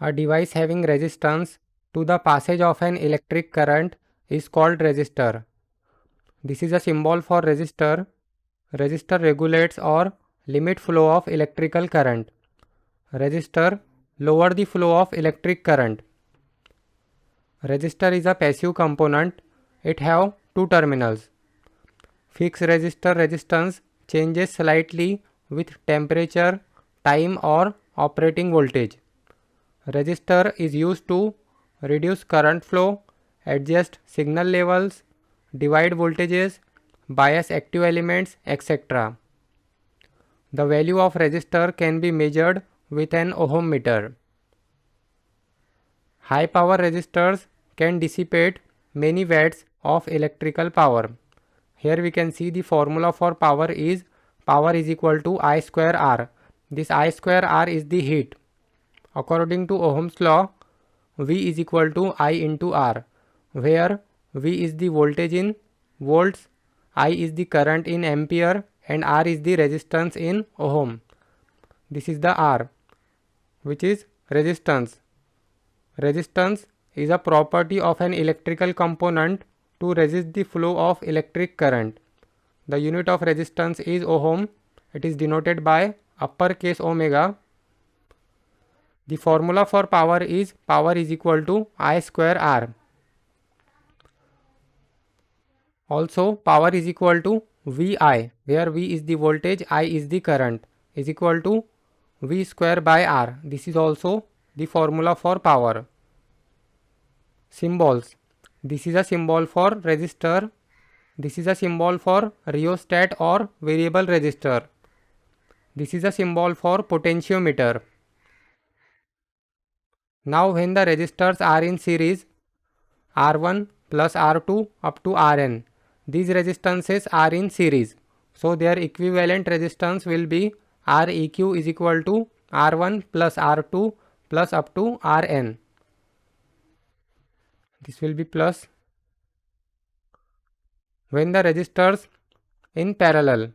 A device having resistance to the passage of an electric current is called resistor. This is a symbol for resistor. Resistor regulates or limit flow of electrical current. Resistor lower the flow of electric current. Resistor is a passive component. It have two terminals. Fixed resistor resistance changes slightly with temperature, time or operating voltage. Resistor is used to reduce current flow, adjust signal levels, divide voltages, bias active elements, etc. The value of resistor can be measured with an ohm meter. High power resistors can dissipate many watts of electrical power. Here we can see the formula for power is equal to I square R. This I square R is the heat. According to Ohm's law, V is equal to I into R, where V is the voltage in volts, I is the current in ampere and R is the resistance in ohm. This is the R, which is resistance. Resistance is a property of an electrical component to resist the flow of electric current. The unit of resistance is ohm. It is denoted by uppercase omega. The formula for power is equal to I square R. Also, power is equal to VI, where V is the voltage, I is the current, is equal to V square by R. This is also the formula for power. Symbols. This is a symbol for resistor. This is a symbol for rheostat or variable resistor. This is a symbol for potentiometer. Now when the resistors are in series, R1 plus R2 up to Rn, these resistances are in series. So their equivalent resistance will be Req is equal to R1 plus R2 plus up to Rn. This will be plus. When the resistors in parallel,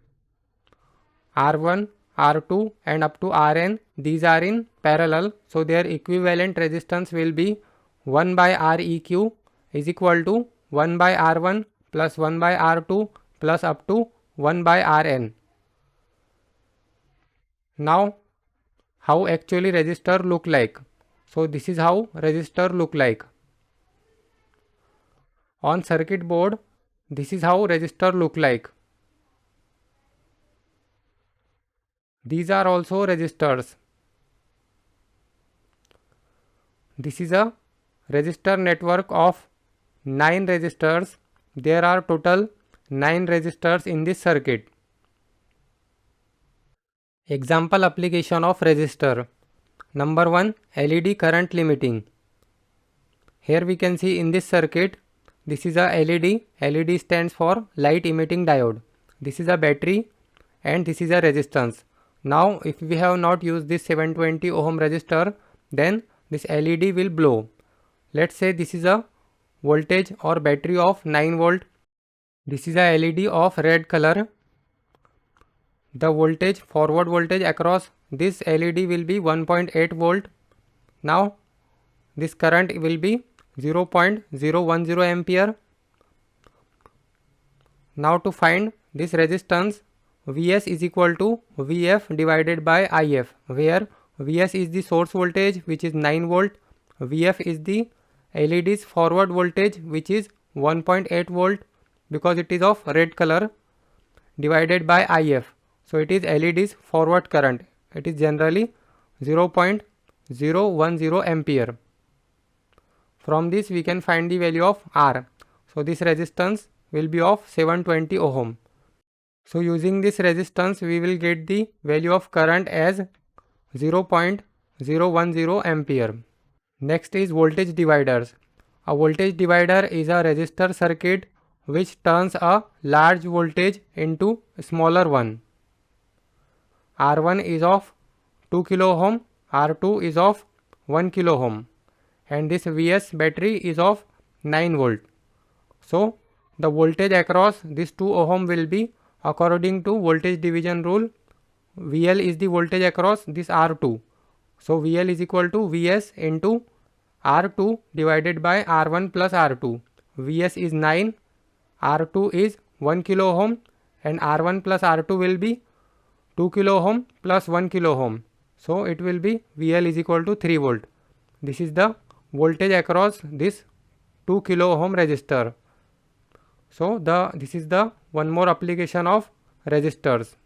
R1, R2 and up to Rn, these are in parallel. So their equivalent resistance will be 1 by Req is equal to 1 by R1 plus 1 by R2 plus up to 1 by Rn. Now how actually resistor look like? So this is how resistor look like. On circuit board, this is how resistor look like. These are also resistors. This is a resistor network of 9 resistors. There are total 9 resistors in this circuit. Example application of resistor. Number 1, LED current limiting. Here we can see in this circuit, this is a LED. LED stands for light emitting diode. This is a battery and this is a resistance. Now if we have not used this 720 ohm resistor, then this LED will blow. Let's say this is a voltage or battery of 9 volt. This is a LED of red color. The voltage, forward voltage across this LED will be 1.8 volt. Now this current will be 0.010 ampere. Now to find this resistance, Vs is equal to Vf divided by If, where Vs is the source voltage which is 9 volt, Vf is the LED's forward voltage which is 1.8 volt because it is of red color, divided by If. So it is LED's forward current. It is generally 0.010 ampere. From this we can find the value of R. So this resistance will be of 720 ohm. So using this resistance we will get the value of current as 0.010 ampere. Next is voltage dividers. A voltage divider is a resistor circuit which turns a large voltage into a smaller one. R1 is of 2 kilo ohm, R2 is of 1 kilo ohm, and this Vs battery is of 9 volt. So the voltage across this 2 ohm will be according to voltage division rule. VL is the voltage across this R2. So VL is equal to Vs into R2 divided by R1 plus R2. Vs is 9, R2 is 1 kilo ohm, and R1 plus R2 will be 2 kilo ohm plus 1 kilo ohm. So it will be VL is equal to 3 volt. This is the voltage across this 2 kilo ohm resistor. So this is the one more application of resistors.